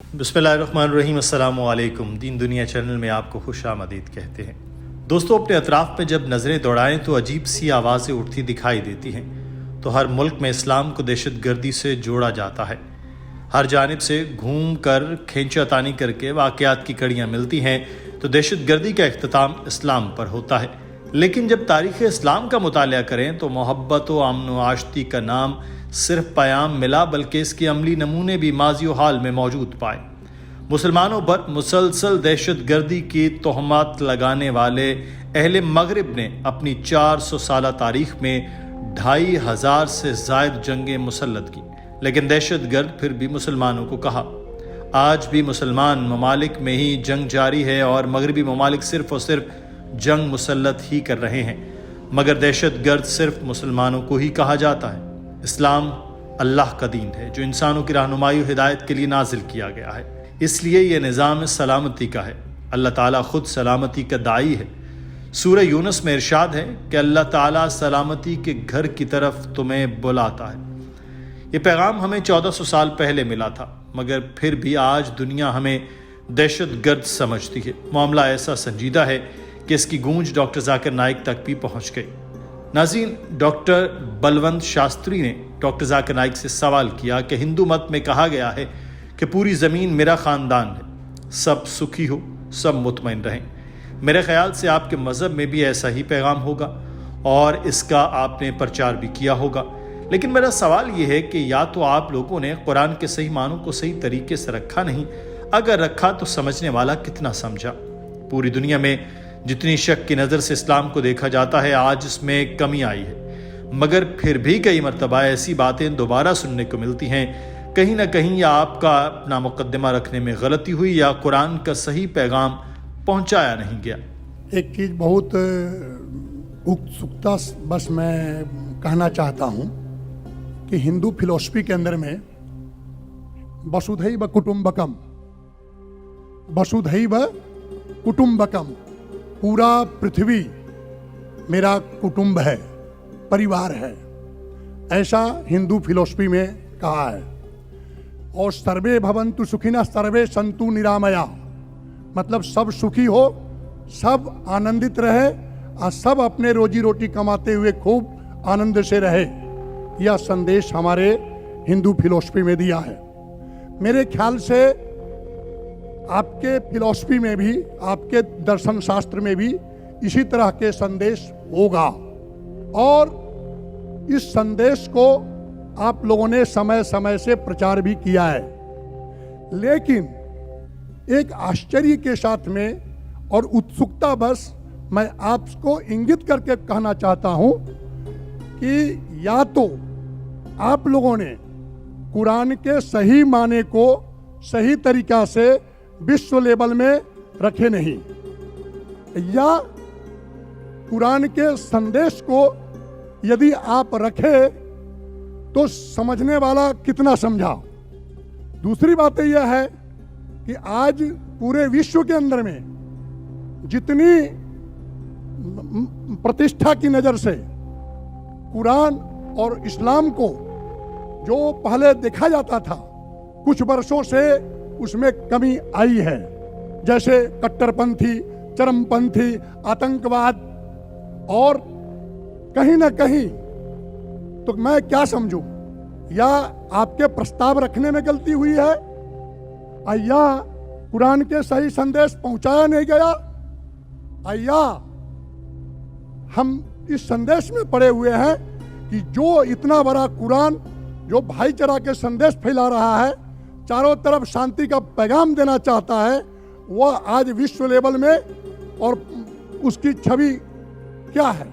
बिस्मिल्लाहिर्रहमानिर्रहीम। अस्सलाम वालेकुम। दीन दुनिया चैनल में आपको खुश आमदीद कहते हैं। दोस्तों, अपने अतराफ़ में जब नज़रें दौड़ाएं तो अजीब सी आवाज़ें उठती दिखाई देती हैं। तो हर मुल्क में इस्लाम को दहशत गर्दी से जोड़ा जाता है। हर जानिब से घूम कर खींचातानी करके वाक़यात की कड़ियाँ मिलती हैं तो दहशत गर्दी का इख्तिताम इस्लाम पर होता है। लेकिन जब तारीख़ इस्लाम का मुतालिया करें तो मोहब्बत व अमन व आश्ती का नाम सिर्फ पयाम मिला, बल्कि इसके अमली नमूने भी माजी व हाल में मौजूद पाए। मुसलमानों पर मुसलसल दहशत गर्दी की तोहमत लगाने वाले अहले मगरिब ने अपनी 400 साला तारीख में 2500 से ज़ायद जंगें मुसल्लत की, लेकिन दहशत गर्द फिर भी मुसलमानों को कहा। आज भी मुसलमान ममालिक में ही जंग जारी है और मगरबी ममालिक सिर्फ और सिर्फ जंग मुसल्लत ही कर रहे हैं, मगर दहशत गर्द सिर्फ मुसलमानों को ही कहा जाता है। इस्लाम अल्लाह का दीन है जो इंसानों की रहनुमाई और हिदायत के लिए नाजिल किया गया है, इसलिए यह निज़ाम सलामती का है। अल्लाह ताला खुद सलामती का दाई है। सूरह यूनुस में इरशाद है कि अल्लाह ताला सलामती के घर की तरफ तुम्हें बुलाता है। ये पैगाम हमें 1400 साल पहले मिला था, मगर फिर भी आज दुनिया हमें दहशत गर्द समझती है। मामला ऐसा संजीदा है कि इसकी गूंज डॉक्टर जाकिर नाइक तक भी पहुँच गई। नाज़रीन, डॉक्टर बलवंत शास्त्री ने डॉक्टर जाकिर नाइक से सवाल किया कि हिंदू मत में कहा गया है कि पूरी ज़मीन मेरा ख़ानदान है, सब सुखी हो, सब मुतमईन रहें। मेरे ख़्याल से आपके मज़हब में भी ऐसा ही पैगाम होगा और इसका आपने प्रचार भी किया होगा। लेकिन मेरा सवाल ये है कि या तो आप लोगों ने कुरान के सही मानों को सही तरीके से रखा नहीं, अगर रखा तो समझने वाला कितना समझा। पूरी दुनिया में जितनी शक की नज़र से इस्लाम को देखा जाता है, आज इसमें कमी आई है, मगर फिर भी कई मरतबा ऐसी बातें दोबारा सुनने को मिलती हैं। कहीं ना कहीं या आपका अपना मुकद्दमा रखने में गलती हुई या कुरान का सही पैगाम पहुंचाया नहीं गया। एक चीज़ बहुत उत्सुकता बस मैं कहना चाहता हूं कि हिंदू फिलॉसफी के अंदर में वसुधैव कुटुंबकम, वसुधैव कुटुंबकम, पूरा पृथ्वी मेरा कुटुंब है, परिवार है, ऐसा हिंदू फिलॉसफी में कहा है। और सर्वे भवन्तु सुखिनः सर्वे सन्तु निरामया, मतलब सब सुखी हो, सब आनंदित रहे और सब अपने रोजी रोटी कमाते हुए खूब आनंद से रहे। यह संदेश हमारे हिंदू फिलॉसफी में दिया है। मेरे ख्याल से आपके फिलॉसफी में भी, आपके दर्शन शास्त्र में भी इसी तरह के संदेश होगा और इस संदेश को आप लोगों ने समय समय से प्रचार भी किया है। लेकिन एक आश्चर्य के साथ में और उत्सुकता बस मैं आपको इंगित करके कहना चाहता हूं कि या तो आप लोगों ने कुरान के सही माने को सही तरीका से विश्व लेवल में रखे नहीं, या कुरान के संदेश को यदि आप रखे तो समझने वाला कितना समझा। दूसरी बात यह है कि आज पूरे विश्व के अंदर में जितनी प्रतिष्ठा की नज़र से कुरान और इस्लाम को जो पहले देखा जाता था, कुछ वर्षों से उसमें कमी आई है। जैसे कट्टरपंथी, चरमपंथी, आतंकवाद, और कहीं ना कहीं तो मैं क्या समझूं, या आपके प्रस्ताव रखने में गलती हुई है या कुरान के सही संदेश पहुंचाया नहीं गया, या हम इस संदेश में पड़े हुए हैं कि जो इतना बड़ा कुरान जो भाईचारा के संदेश फैला रहा है, चारों तरफ शांति का पैगाम देना चाहता है, वह आज विश्व लेवल में और उसकी छवि क्या है।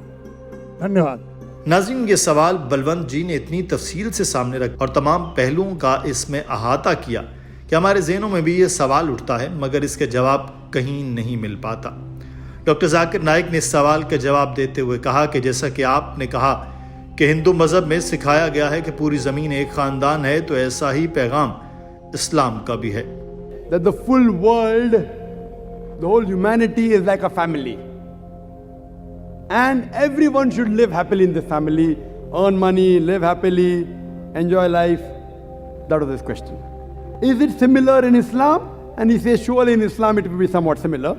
धन्यवाद। नाज़रीन, ये सवाल बलवंत जी ने इतनी तफसील से सामने रखा और तमाम पहलुओं का इसमें अहाता किया कि हमारे ज़हनों में भी ये सवाल उठता है, मगर इसके जवाब कहीं नहीं मिल पाता। डॉक्टर जाकिर नाइक ने इस सवाल का जवाब देते हुए कहा कि जैसा कि आपने कहा कि हिंदू मज़हब में सिखाया गया है कि पूरी ज़मीन एक ख़ानदान है, तो ऐसा ही पैगाम इस्लाम का भी है। That the full world, the whole humanity is like a family, and everyone should live happily in this family, earn money, live happily, enjoy life. That was his question. is it similar in Islam? And he says, surely in Islam it will be somewhat similar.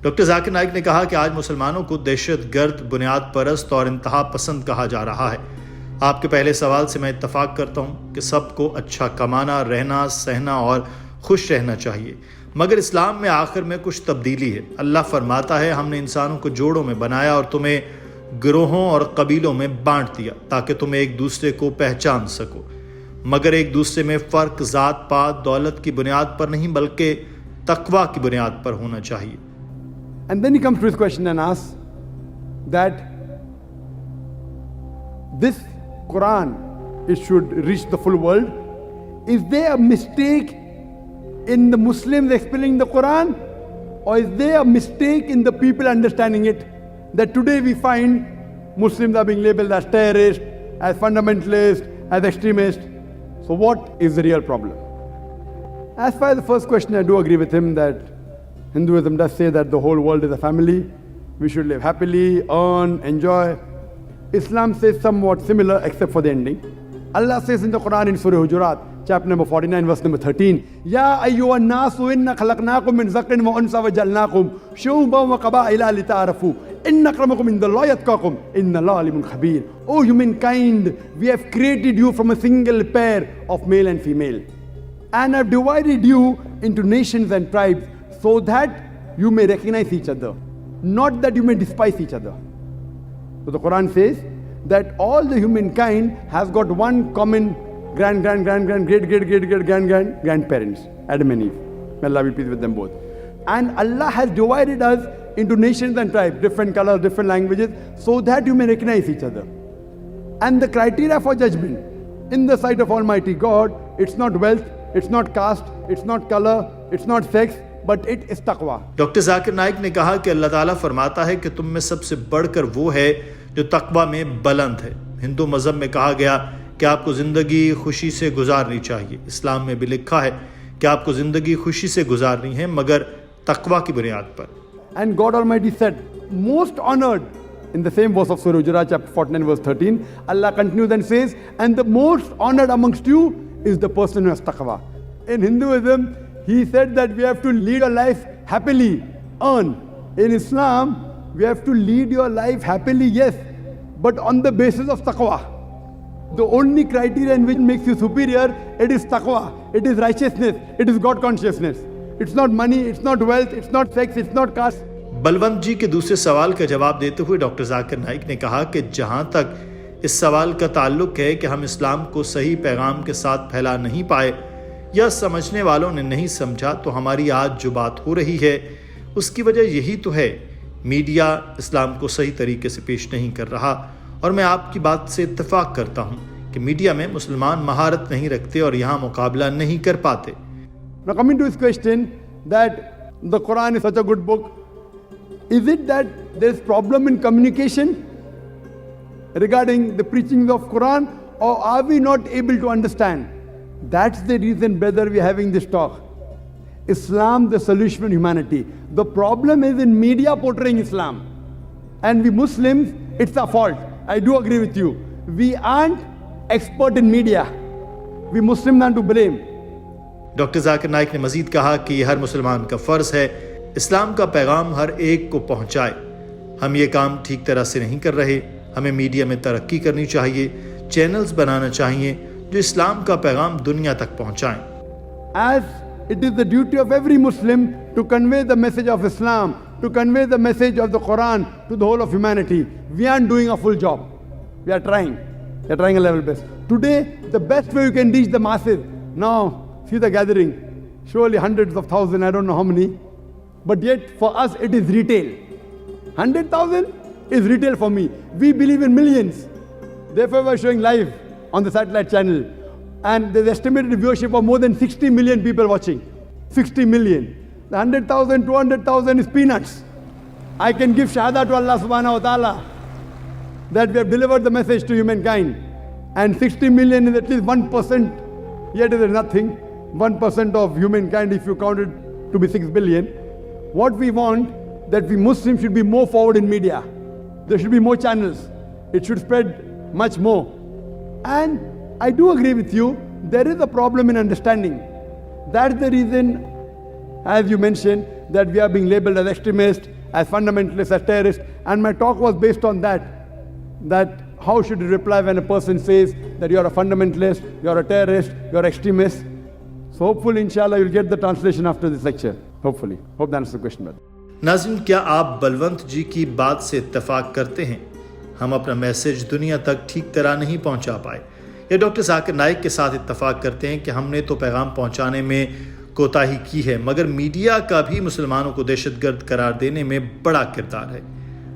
Doctor Zakir Naik ने कहा कि आज मुसलमानों को दहशतगर्द, बुनियाद परस्त और इंतहा पसंद कहा जा रहा है। आपके पहले सवाल से मैं इत्तफाक करता हूँ कि सबको अच्छा कमाना, रहना, सहना और खुश रहना चाहिए, मगर इस्लाम में आखिर में कुछ तब्दीली है। अल्लाह फरमाता है, हमने इंसानों को जोड़ों में बनाया और तुम्हें गिरोहों और कबीलों में बांट दिया ताकि तुम एक दूसरे को पहचान सको, मगर एक दूसरे में फ़र्क ज़ात पात दौलत की बुनियाद पर नहीं बल्कि तकवा की बुनियाद पर होना चाहिए। And then he comes to his question and asks that this Quran, it should reach the full world. Is there a mistake in the Muslims explaining the Quran, or is there a mistake in the people understanding it? That today we find Muslims are being labeled as terrorists, as fundamentalists, as extremists. So what is the real problem? As far as the first question, I do agree with him that Hinduism does say that the whole world is a family. We should live happily, earn, enjoy. Islam says somewhat similar except for the ending. Allah says in the Quran in Surah Hujurat, chapter number 49, verse number 13, Ya ayyuhan nasu inna khalaqnakum min zakarin wa unsa wa jalnakum shu'uban wa qaba'ila lita'arafu inna akramakum indallahi atqakum inna Allaha alimun khabir. O humankind, we have created you from a single pair of male and female, and have divided you into nations and tribes so that you may recognize each other, not that you may despise each other. So the Quran says that all the humankind has got one common grandparents, Adam and Eve. May Allah be pleased with them both. And Allah has divided us into nations and tribes, different colors, different languages, so that you may recognize each other. And the criteria for judgment in the sight of Almighty God, it's not wealth, it's not caste, it's not color, it's not sex, but it is taqwa. Doctor Zakir Naik ने कहा कि अल्लाह ताला फरमाता है कि तुम में सबसे बढ़कर वो है जो तकवा में बुलंद है। हिंदू मज़हब में कहा गया कि आपको ज़िंदगी खुशी से गुजारनी चाहिए। इस्लाम में भी लिखा है कि आपको ज़िंदगी खुशी से गुजारनी है मगर तकवा की बुनियाद पर। And God Almighty said, most honored, in the same verse of Surah Hujurat, chapter 49, verse 13, Allah continues and says, and the most honored amongst you is the person who has taqwa. In Hinduism, he said that we have to lead a life happily, earn. In Islam, we have to lead your life happily, yes, but on the basis of taqwa. The only criterion which makes you superior, it is taqwa, it is righteousness, it is God consciousness. It's not money, it's not wealth, it's not sex, it's not caste. Balwant जी के दूसरे सवाल का जवाब देते हुए doctor Zakir Naik ने कहा कि जहां तक इस सवाल का ताल्लुक है कि हम इस्लाम को सही पैगाम के साथ फैला नहीं पाए या समझने वालों ने नहीं समझा, तो हमारी आज जो बात हो रही है उसकी वजह यही तो है, मीडिया इस्लाम को सही तरीके से पेश नहीं कर रहा। और मैं आपकी बात से इत्तेफाक करता हूँ कि मीडिया में मुसलमान महारत नहीं रखते और यहाँ मुकाबला नहीं कर पाते। Now coming to his question that the Quran is such a good book, is it that there is problem in communication regarding the preaching of Quran, or are we not able to understand? That's the reason, brother, we are having this talk. Islam, the solution for humanity. The problem is in media portraying Islam. And we Muslims, it's our fault. I do agree with you. We aren't expert in media. We Muslims are to blame. Doctor Zakir Naik ने मजीद कहा कि हर मुसलमान का फ़र्ज़ है इस्लाम का पैगाम हर एक को पहुँचाए। हम ये काम ठीक तरह से नहीं कर रहे। हमें मीडिया में तरक्की करनी चाहिए, चैनल्स बनाना चाहिए जो इस्लाम का पैगाम दुनिया तक पहुँचाएं। As it is the duty of every Muslim to convey the message of Islam, to convey the message of the Quran to the whole of humanity, we aren't doing a full job. We are trying. We are trying a level best. Today, the best way you can reach the masses. Now, see the gathering. Surely hundreds of thousands, I don't know how many. But yet, for us, it is retail. 100,000 is retail for me. We believe in millions. Therefore, we are showing live on the satellite channel. And there's estimated viewership of more than 60 million people watching. 60 million. The 100,000, 200,000 is peanuts. I can give shahada to Allah subhanahu wa ta'ala that we have delivered the message to humankind. And 60 million is at least 1%, yet it is nothing. 1% of humankind if you count it to be 6 billion. What we want, that we Muslims should be more forward in media. There should be more channels. It should spread much more. And I do agree with you, there is a problem in understanding that's the reason, as you mentioned, that we are being labeled as extremists, as fundamentalists, as terrorists. And my talk was based on that how should you reply when a person says that you're a fundamentalist, you're a terrorist, you're extremist. So hopefully, inshallah, you'll get the translation after this lecture. Hopefully. Hope that answers the question, brother. नाज़रीन, क्या आप बलवंत जी की बात से इत्तेफाक करते हैं? हम अपना मैसेज दुनिया तक ठीक तरह नहीं पहुंचा पाए, या डॉक्टर जाकिर नाइक के साथ इत्तेफाक करते हैं कि हमने तो पैगाम पहुंचाने में कोताही की है, मगर मीडिया का भी मुसलमानों को दहशतगर्द करार देने में बड़ा किरदार है?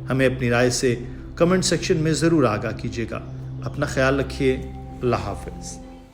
हमें अपनी राय से कमेंट सेक्शन में ज़रूर आगाह कीजिएगा। अपना ख्याल रखिए। अल्लाह हाफ़िज़।